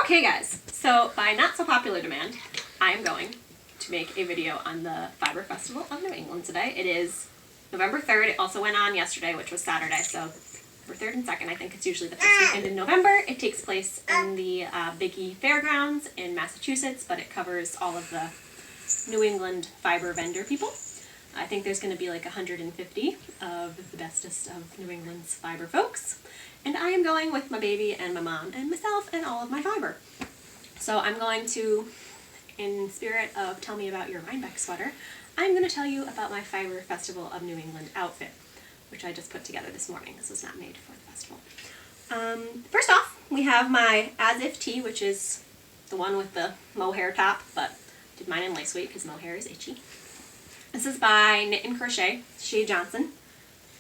Okay guys, so by not so popular demand, I am going to make a video on the Fiber Festival of New England today. It is November 3rd. It also went on yesterday, which was Saturday, so November 3rd and 2nd. I think it's usually the first weekend in November. It takes place in the Biggie Fairgrounds in Massachusetts, but it covers all of the New England fiber vendor people. I think there's going to be like 150 of the bestest of New England's fiber folks. And I am going with my baby and my mom and myself and all of my fiber. So I'm going to, in spirit of Tell Me About Your Rhinebeck Sweater, I'm going to tell you about my Fiber Festival of New England outfit, which I just put together this morning. This was not made for the festival. First off, we have my As If tee, which is the one with the mohair top, but I did mine in lace weight because mohair is itchy. This is by Knit and Crochet, Shea Johnson,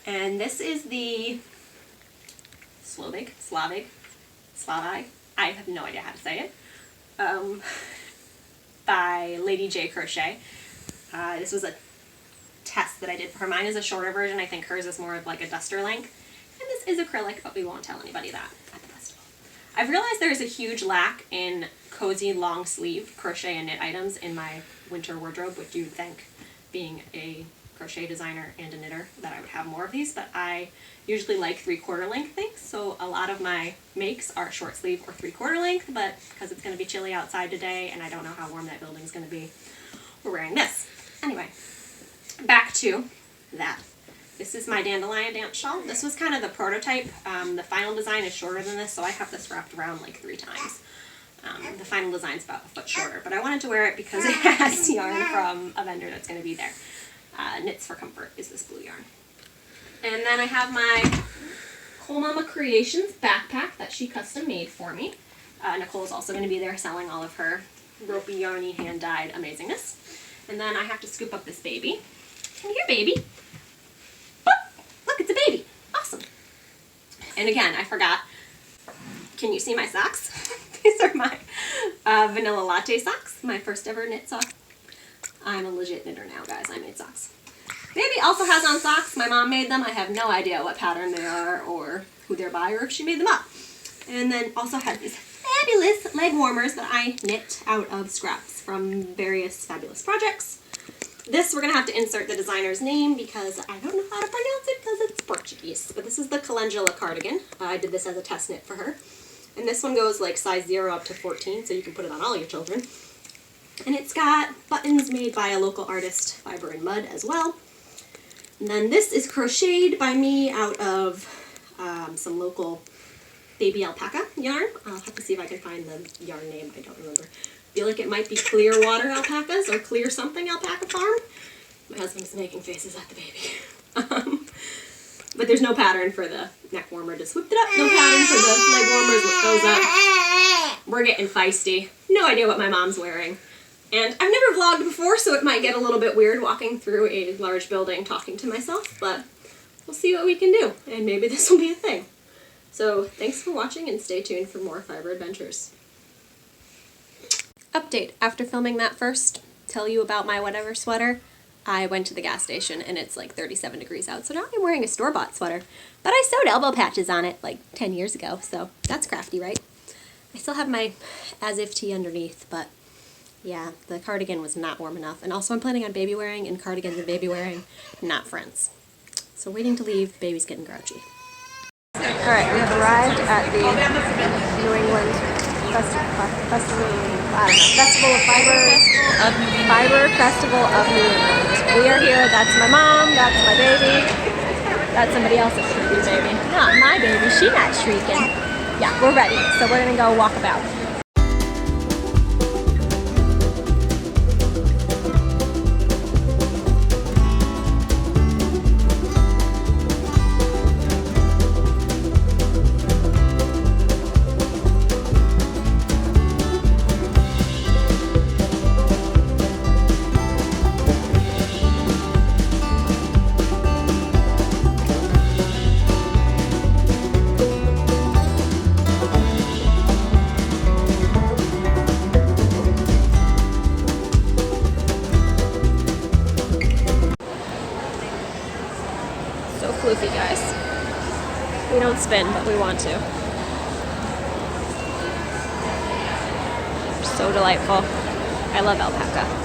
and this is the Slavic, I have no idea how to say it, by Lady J Crochet. This was a test that I did for her. Mine is a shorter version. I think hers is more of like a duster length. And this is acrylic, but we won't tell anybody that at the festival. I've realized there's a huge lack in cozy long sleeve crochet and knit items in my winter wardrobe, which you'd think, being a crochet designer and a knitter, that I would have more of these, but I usually like 3/4 length things, so a lot of my makes are short sleeve or 3/4 length, but because it's going to be chilly outside today and I don't know how warm that building is going to be, we're wearing this. Anyway, back to that. This is my Dandelion Dance shawl. This was kind of the prototype. The final design is shorter than this, so I have this wrapped around like 3 times. The final design is about a foot shorter, but I wanted to wear it because it has yarn from a vendor that's going to be there. Knits for Comfort is this blue yarn. And then I have my Cole Mama Creations backpack that she custom made for me. Nicole's also going to be there selling all of her ropey, yarny, hand-dyed amazingness. And then I have to scoop up this baby. Come here, baby. Look, it's a baby. Awesome. And again, I forgot. Can you see my socks? These are my vanilla latte socks, my first ever knit sock. I'm a legit knitter now, guys. I made socks. Baby also has on socks. My mom made them. I have no idea what pattern they are or who they're by or if she made them up. And then also has these fabulous leg warmers that I knit out of scraps from various fabulous projects. This, we're going to have to insert the designer's name because I don't know how to pronounce it because it's Portuguese. But this is the Calendula cardigan. I did this as a test knit for her. And this one goes like size 0 up to 14, so you can put it on all your children. And it's got buttons made by a local artist, Fiber and Mud, as well. And then this is crocheted by me out of some local baby alpaca yarn. I'll have to see if I can find the yarn name. I don't remember. I feel like it might be Clearwater Alpacas or Clear Something Alpaca Farm. My husband's making faces at the baby. But there's no pattern for the neck warmer. Just whipped it up. No pattern for the leg warmers. Whip those up. We're getting feisty. No idea what my mom's wearing. And I've never vlogged before, so it might get a little bit weird walking through a large building talking to myself, but we'll see what we can do, and maybe this will be a thing. So thanks for watching, and stay tuned for more fiber adventures. Update. After filming that first, tell you about my whatever sweater, I went to the gas station, and it's like 37 degrees out, so now I'm wearing a store-bought sweater. But I sewed elbow patches on it like 10 years ago, so that's crafty, right? I still have my As If tee underneath, but yeah, the cardigan was not warm enough. And also I'm planning on baby wearing, and cardigans and baby wearing, not friends. So waiting to leave, baby's getting grouchy. Alright, we have arrived at the New England Festival of Fiber Festival of New England. We are here, that's my mom, that's my baby, that's somebody else's shrieky baby. Not my baby, she's not shrieking. Yeah, we're ready, so we're gonna go walk about. Floofy, guys. We don't spin, but we want to. So delightful. I love alpaca.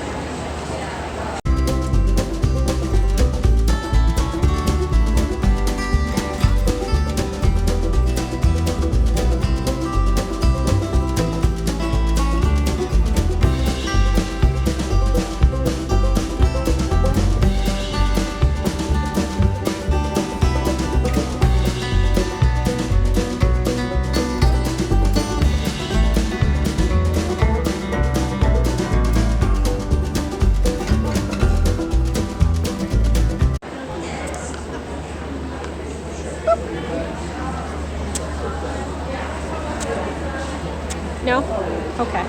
No? Okay.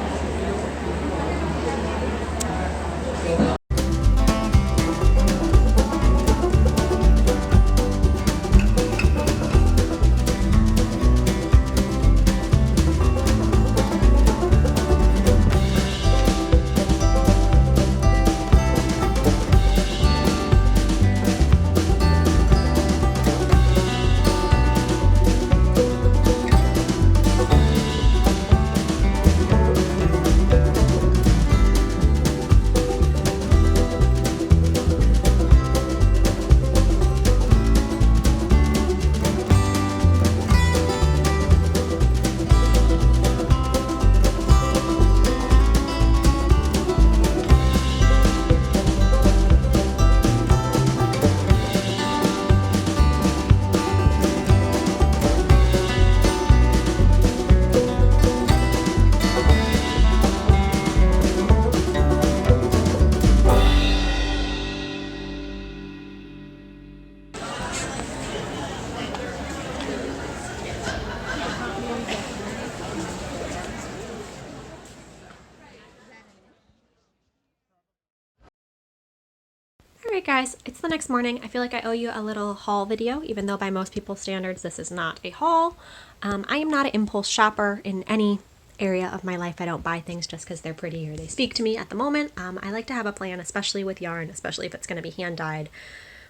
Alright guys, it's the next morning. I feel like I owe you a little haul video, even though by most people's standards this is not a haul. I am not an impulse shopper in any area of my life. I don't buy things just because they're pretty or they speak to me at the moment. I like to have a plan, especially with yarn, especially if it's going to be hand dyed.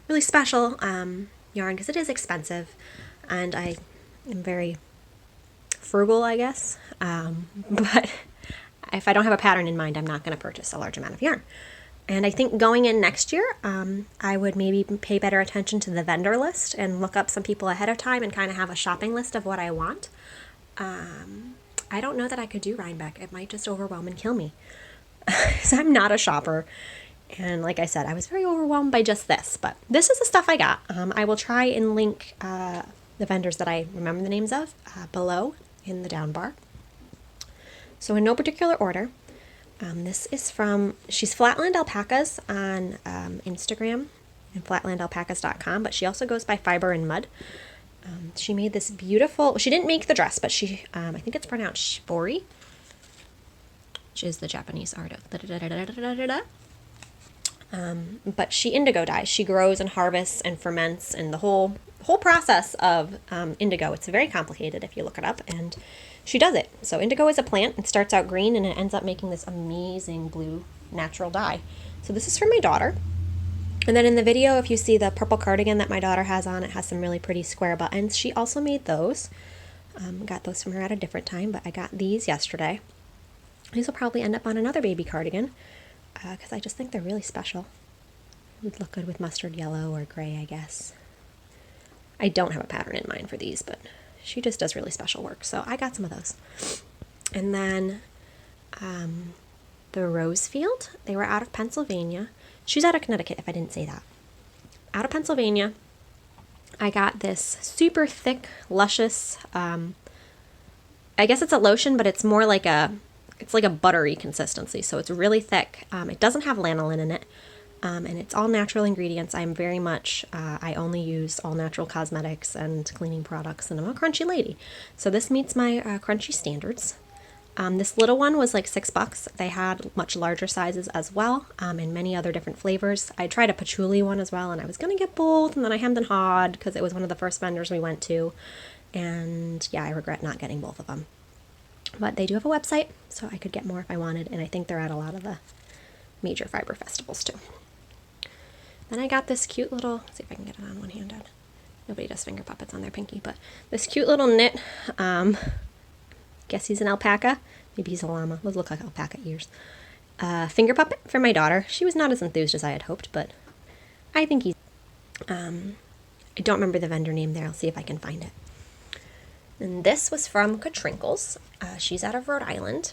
Really special yarn because it is expensive and I am very frugal, I guess. But if I don't have a pattern in mind, I'm not going to purchase a large amount of yarn. And I think going in next year, I would maybe pay better attention to the vendor list and look up some people ahead of time and kind of have a shopping list of what I want. I don't know that I could do Rhinebeck. It might just overwhelm and kill me. So I'm not a shopper. And like I said, I was very overwhelmed by just this. But this is the stuff I got. I will try and link the vendors that I remember the names of below in the down bar. So in no particular order. This is from, she's Flatland Alpacas on Instagram and flatlandalpacas.com, but she also goes by Fiber and Mud. She made this beautiful, she didn't make the dress, but she, I think it's pronounced shibori, which is the Japanese art of but she indigo dyes. She grows and harvests and ferments and the whole process of indigo. It's very complicated if you look it up, and she does it. So indigo is a plant. It starts out green and it ends up making this amazing blue natural dye. So this is for my daughter. And then in the video, if you see the purple cardigan that my daughter has on, it has some really pretty square buttons. She also made those. Got those from her at a different time, but I got these yesterday. These will probably end up on another baby cardigan because I just think they're really special. Would look good with mustard yellow or gray, I guess. I don't have a pattern in mind for these, but she just does really special work, so I got some of those. And then the Rosefield, they were out of Pennsylvania. She's out of Connecticut, if I didn't say that. Out of Pennsylvania, I got this super thick, luscious, I guess it's a lotion, but it's more like it's like a buttery consistency, so it's really thick. It doesn't have lanolin in it. And it's all natural ingredients. I'm very much, I only use all natural cosmetics and cleaning products, and I'm a crunchy lady. So this meets my crunchy standards. This little one was like $6. They had much larger sizes as well, and many other different flavors. I tried a patchouli one as well, and I was going to get both, and then I hemmed and hawed because it was one of the first vendors we went to. And yeah, I regret not getting both of them. But they do have a website, so I could get more if I wanted, and I think they're at a lot of the major fiber festivals too. Then I got this cute little, let's see if I can get it on one-handed. Nobody does finger puppets on their pinky, but this cute little knit guess he's an alpaca. Maybe he's a llama. Those look like alpaca ears. Finger puppet for my daughter. She was not as enthused as I had hoped, but I think he's... I don't remember the vendor name there. I'll see if I can find it. And this was from Katrinkles. She's out of Rhode Island.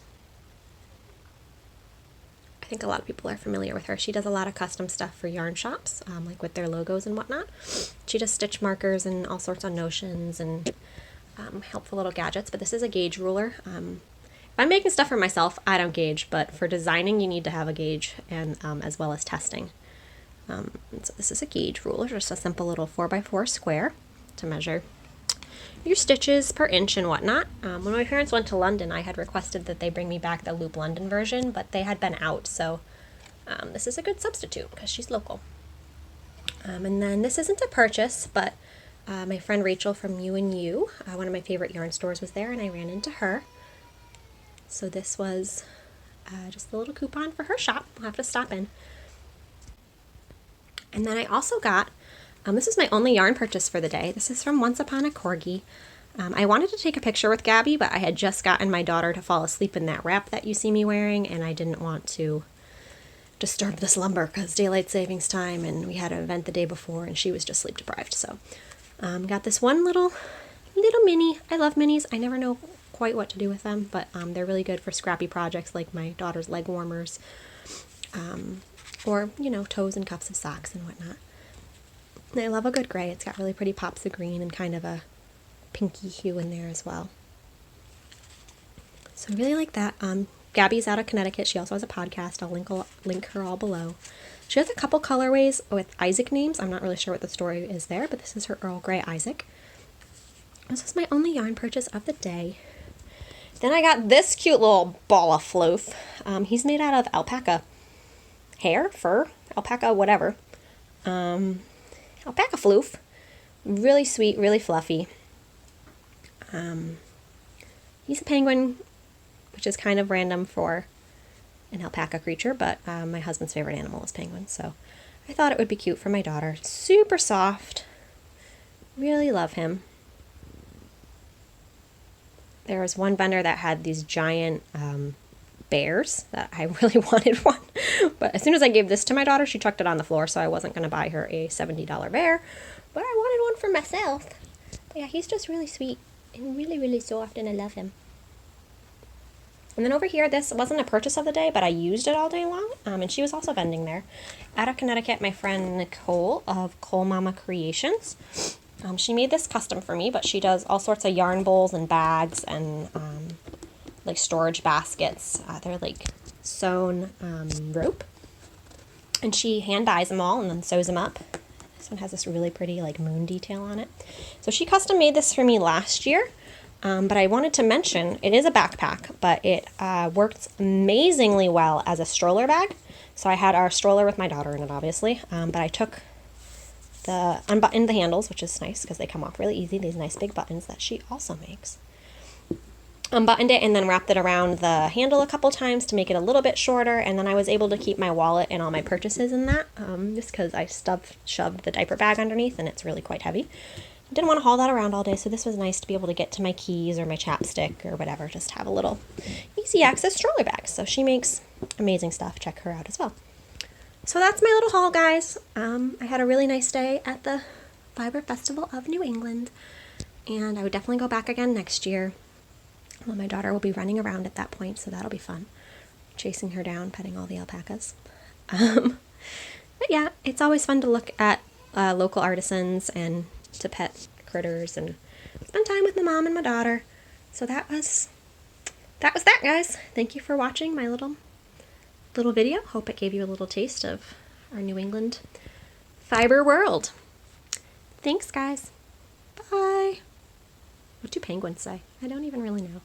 I think a lot of people are familiar with her. She does a lot of custom stuff for yarn shops, like with their logos and whatnot. She does stitch markers and all sorts of notions and helpful little gadgets, but this is a gauge ruler. If I'm making stuff for myself, I don't gauge, but for designing, you need to have a gauge, and as well as testing. So this is a gauge ruler, just a simple little 4x4 square to measure your stitches per inch and whatnot. When my parents went to London, I had requested that they bring me back the Loop London version, but they had been out, so this is a good substitute because she's local. And then this isn't a purchase, but my friend Rachel from You and You, one of my favorite yarn stores, was there, and I ran into her. So this was just a little coupon for her shop. I'll have to stop in. And then I also got, this is my only yarn purchase for the day. This is from Once Upon a Corgi. I wanted to take a picture with Gabby, but I had just gotten my daughter to fall asleep in that wrap that you see me wearing, and I didn't want to disturb the slumber because daylight savings time, and we had an event the day before, and she was just sleep deprived. So got this one little mini. I love minis. I never know quite what to do with them, but they're really good for scrappy projects like my daughter's leg warmers, or, you know, toes and cuffs of socks and whatnot. And I love a good gray. It's got really pretty pops of green and kind of a pinky hue in there as well. So I really like that. Gabby's out of Connecticut. She also has a podcast. I'll link her all below. She has a couple colorways with Isaac names. I'm not really sure what the story is there, but this is her Earl Grey Isaac. This is my only yarn purchase of the day. Then I got this cute little ball of floof. He's made out of alpaca hair, fur, alpaca, whatever. Alpaca floof. Really sweet, really fluffy. He's a penguin, which is kind of random for an alpaca creature, but my husband's favorite animal is penguins, so I thought it would be cute for my daughter. Super soft. Really love him. There was one vendor that had these giant bears that I really wanted one. But as soon as I gave this to my daughter, she chucked it on the floor, so I wasn't going to buy her a $70 bear. But I wanted one for myself. But yeah, he's just really sweet and really, really soft, and I love him. And then over here, this wasn't a purchase of the day, but I used it all day long. And she was also vending there. Out of Connecticut, my friend Nicole of Cole Mama Creations. She made this custom for me, but she does all sorts of yarn bowls and bags and like storage baskets. They're like sewn rope. And she hand dyes them all and then sews them up. This one has this really pretty like moon detail on it. So she custom made this for me last year. But I wanted to mention, it is a backpack, but it works amazingly well as a stroller bag. So I had our stroller with my daughter in it, obviously. But I took unbuttoned the handles, which is nice because they come off really easy, these nice big buttons that she also makes. Unbuttoned it and then wrapped it around the handle a couple times to make it a little bit shorter, and then I was able to keep my wallet and all my purchases in that, just because I shoved the diaper bag underneath and it's really quite heavy. I didn't want to haul that around all day, so this was nice to be able to get to my keys or my chapstick or whatever, just have a little easy access stroller bag. So she makes amazing stuff. Check her out as well. So that's my little haul, guys. I had a really nice day at the Fiber Festival of New England, and I would definitely go back again next year. Well, my daughter will be running around at that point, so that'll be fun. Chasing her down, petting all the alpacas. But yeah, it's always fun to look at local artisans and to pet critters and spend time with my mom and my daughter. So that was that, guys. Thank you for watching my little video. Hope it gave you a little taste of our New England fiber world. Thanks, guys. Bye. What do penguins say? I don't even really know.